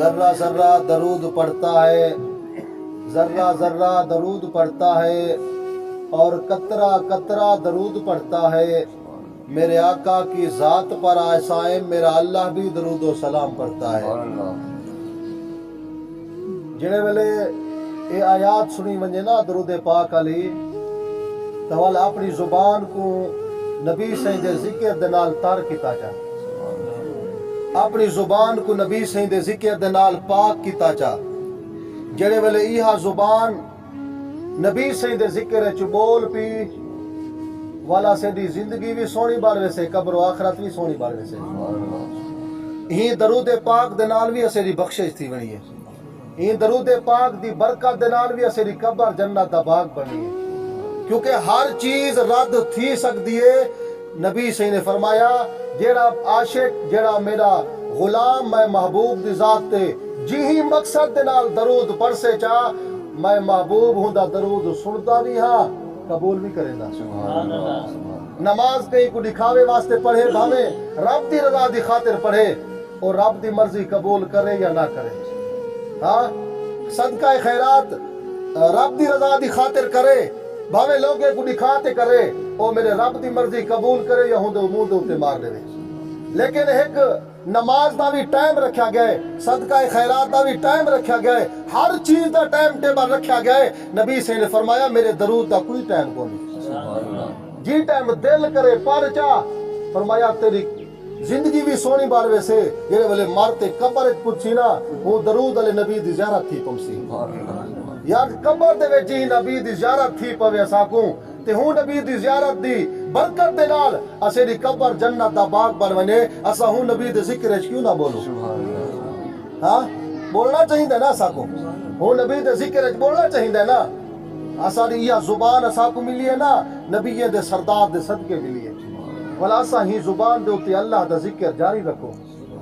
ذرہ ذرہ درود پڑھتا ہے، ذرہ ذرہ درود پڑھتا ہے اور قطرہ قطرہ درود پڑھتا ہے، میرے آقا کی ذات پر آسائے میرا اللہ بھی درود و سلام پڑھتا ہے۔ جڑے ویلے یہ آیات سنی ونجے نا درود پاک علی تو والا اپنی زبان کو نبی سائیں دے ذکر دے نال تر کیتا جا، اپنی زبان کو نبی سائیں دے ذکر دے نال پاک کیتا جا۔ جڑے ویلے ایہا زبان نبی سائیں دے ذکر چ بول پی والا سے دی زندگی بھی سونی بار ویسے، قبر و آخرت بھی سونی بار ویسے۔ ہی درود پاک دے نال بھی اسے دی بخشش تھی بنی ہے، ہی درود پاک دی برکت دے نال بھی اسے دی قبر جنت دا باغ بنی ہے، کیونکہ ہر چیز رد تھی سکتی ہے۔ نبی صحیح نے فرمایا جیڑا عاشق جیڑا میرا غلام میں محبوب دی ذات تے جی ہی مقصد دے نال درود پڑھ سے چاہ میں محبوب ہوں دا درود سنتا بھی ہاں قبول بھی کرے دا۔ نماز کہیں کو دکھاوے واسطے پڑھے بھاوے رب دی رضا دی خاطر پڑھے اور رب دی مرضی قبول کرے یا نہ کرے، ہاں صدقہ خیرات رب دی رضا دی خاطر کرے بھاوے لوگے کو دکھاتے کرے او میرے رب دی مرضی قبول کرے یا ہوں دے منہ دے اوتے مار دے۔ لیکن ایک نماز دا بھی ٹائم رکھا گیا ہے، صدقہ خیرات دا بھی ٹائم رکھا گیا ہے، ہر چیز دا ٹائم ٹیبل رکھا گیا ہے۔ نبی سے نے فرمایا میرے درود دا کوئی ٹائم کو نہیں، جی ٹائم دل کرے پڑھ چاہ۔ فرمایا تیری زندگی بھی سونی بار ویسے جڑے والے مارتے قبر وچ پچھی نا وہ درود علی نبی دی زیارت تھی پمسی، یار قبر دے وچ ہی نبی دی زیارت تھی پوے اساں کو تے ہوں نبی دی زیارت دی برکت دے نال اسے دی قبر جنت دا باغ بن ونے۔ اساں ہوں نبی دے ذکر وچ کیوں نہ بولو، ہاں بولنا چاہیے نا اساں کو، ہوں نبی دے ذکر وچ بولنا چاہیے نا۔ اساں دی یہ زبان اساں کو ملی ہے نا نبی دے سردار دے صدقے ملی ہے، ولا اساں ہی زبان دے اوتے اللہ دا ذکر جاری رکھو،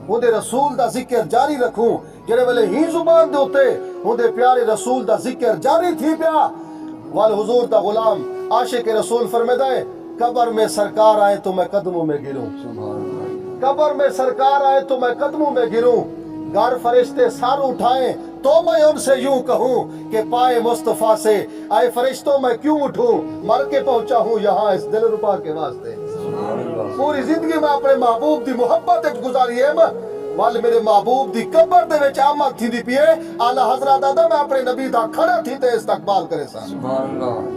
او دے رسول دا ذکر جاری رکھوں۔ جڑے ویلے ہی زبان دے اوتے او دے پیارے رسول دا ذکر جاری تھی پیا، وال حضور دا غلام عاشق رسول فرمیدا ہے قبر میں سرکار آئے تو میں قدموں میں گروں، قبر میں سرکار آئے تو میں قدموں میں گروں، گھر فرشتے سار اٹھائیں تو میں ان سے یوں کہوں کہ پائے مصطفیٰ سے آئے فرشتوں میں کیوں اٹھوں، مر کے پہنچا ہوں یہاں اس دل ربا کے واسطے۔ پوری زندگی میں اپنے محبوب دی محبت وچ گزاری ہے، وال میرے محبوب دی قبر دے وچ آمد تھی دی پیے اعلی حضرت دادا میں اپنے نبی دا کھڑا تھی تے استقبال کرے سا،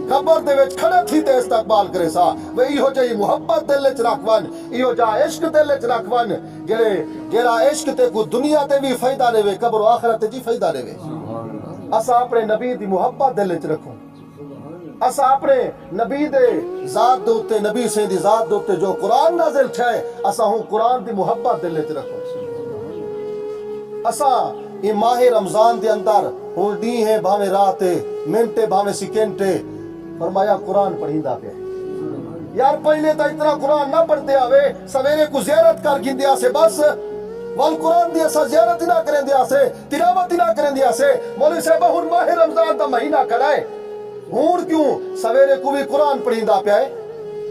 قبر دے وچ کھڑا تھی تے استقبال کرے سا۔ وہ ایہو جہی محبت دل وچ رکھ ون، ایہو جا عشق دل وچ رکھ ون جڑا عشق تے کو دنیا تے بھی فائدہ لے قبر و آخرت تے جی فائدہ لے۔ اساں اپنے نبی دی محبت دل وچ رکھوں، اساں اپنے نبی دے ذات دے اوتے نبی سے دی ذات دے اوتے جو قرآن نازل ہے اساں ہوں قرآن دی محبت دل وچ رکھوں۔ اساں یہ ماہ رمضان دے اندر ہوں ڈی ہے بھاوے رات منٹے بھاوے سیکنڈے فرمایا قرآن پڑھیندا پیا۔ یار پہلے تا اتنا قرآن نہ پڑھتے آوے، سویرے کو زیارت کر گندیا سے بس، وال قرآن دی اسا زیارت ہی نہ کریں دیا سے، تلاوت ہی نہ کریں دیا سے۔ مولوی صاحب ہن ماہ رمضان دا مہینہ کھڑا ہے، ہون کیوں سویرے کو بھی قرآن پڑھیندا پیا ہے،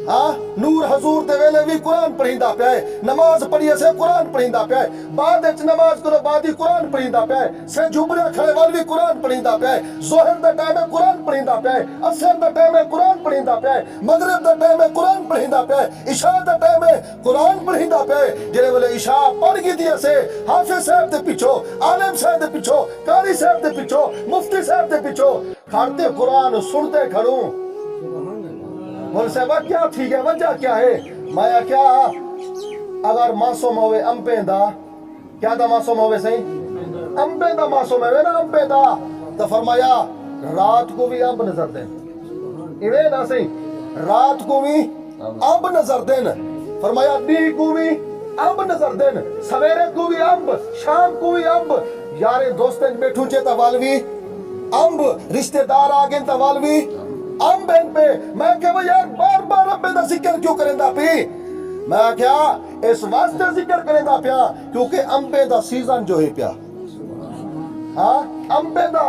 ہاں نور حضور دے ویلے بھی قرآن پڑھیندا پیا ہے، نماز پڑھیے سے قرآن پڑھیندا پیا ہے، بعد وچ نماز کرو بعد ہی قرآن پڑھیندا پیا ہے، سے جمعہ کھڑے وال بھی قرآن پڑھیندا پیا ہے، ظہر دا ٹائم ہے قرآن پڑھیندا پیا ہے، عصر دا ٹائم ہے قرآن پڑھیندا پیا ہے، مغرب دا ٹائم ہے قرآن پڑھیندا پیا ہے، عشاء دا ٹائم ہے قرآن پڑھیندا پیا ہے۔ جڑے ویلے عشاء پڑھ گئی دی سے حافظ صاحب دے پیچھو، عالم صاحب دے پیچھو، قاری صاحب دے پیچھو، مفتی صاحب دے پیچھو کھڑتے قرآن سنتے کھڑوں۔ بول صاحبہ کیا تھی گیا وجہ کیا ہے؟ مایا کیا اگر معصوم ہوئے امپیں دا کیا دا معصوم ہوئے صحیح امپیں دا معصوم ہوئے نا امپیں دا تو فرمایا رات کو بھی امپ نظر دیں، ایوے نا صحیح رات کو بھی امپ نظر دیں، فرمایا دی کو بھی امپ نظر دیں، سویرے کو بھی امپ، شام کو بھی امپ، یارے دوستیں بیٹھو چے توالوی امپ، رشتہ دار آگیں توالوی ام بین پہ۔ میں کہا یار بار بار اب دا ذکر کیوں کریں دا پی؟ میں کیا اس واسطے ذکر کریں دا پیا کیونکہ امبے دا سیزن جو ہے پیا، ہاں امبے دا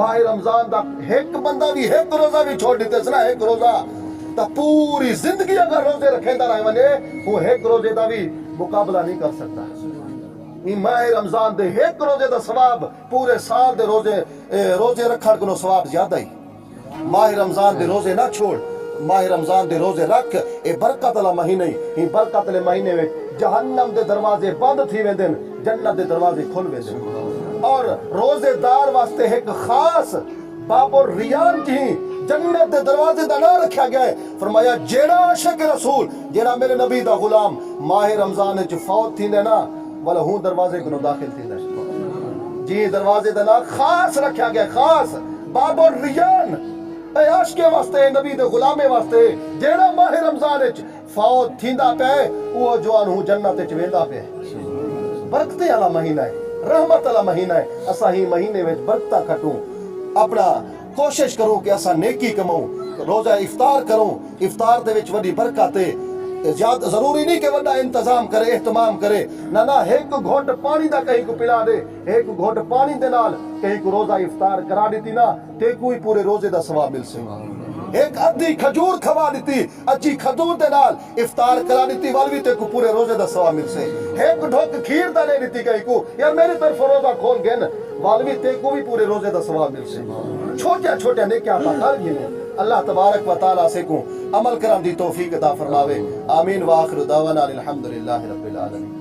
ماہ رمضان دا ایک بندہ بھی ایک روزہ بھی چھوڑ دیتے سنا ایک روزہ تا پوری زندگی اگر روزے رکھیں دا رہے ونے وہ ایک روزے دا بھی مقابلہ نہیں کر سکتا. یہ ماہ رمضان دے ایک روزے دا ثواب پورے سال دے روزے رکھن کو ثواب زیادہ ہی. ماہ رمضان دے روزے نہ چھوڑ, ماہ رمضان دے روزے رکھ. اے برکت والا مہینہ ہی برکت والے مہینے میں جہنم دے دروازے بند تھی ویندن, جنت دے دروازے کھل ویندن. اور روزے دار واسطے ایک خاص باب الریان کی جنت دے دروازے دا نہ رکھا گیا ہے. فرمایا جیڑا عاشق رسول, جیڑا میرے نبی دا غلام ماہ رمضان وچ فوت تھیندے نا والا ہوں دروازے کو داخل تھیندا جی. دروازے دا نہ خاص رکھا گیا, خاص باب الریان اے عاشق واسطے, نبی دے غلامے واسطے جیڑا ماہ رمضان وچ فوت تھیندا پے وہ جوان ہوں جنت وچ ویندا پے. برکتیں والا مہینہ ہے, رحمت والا مہینہ ہے. اسا ہی مہینے وچ برکتاں کھٹوں, اپنا کوشش کروں کہ اسا نیکی کماؤں, روزہ افطار کروں. افطار دے وچ وڈی برکت ہے. زیادہ ضروری نہیں کہ وڈا انتظام کرے, اہتمام کرے, نہ ایک گھونٹ پانی دا کہیں کو پلا دے. ایک گھونٹ پانی دے نال کہیں کو روزہ افطار کرا دیتی نا تے کوئی پورے روزے دا ثواب مل سے. ایک ادھی کھجور کھوا دیتی, اچھی کھجور دے نال افطار کرا دیتی والوی تے کو پورے روزے دا ثواب مل سے. ایک ڈھوک کھیر دا لے دیتی کہیں کو یار میری طرف روزہ کھول گئے نا والوی تے کو بھی پورے روزے دا ثواب مل سے. چھوٹے چھوٹے نیکیاں کر گئے. اللہ تبارک و تعالیٰ سے کو عمل کرم دی توفیق عطا فرماوے. آمین. وآخر دعوانا الحمدللہ رب العالمین.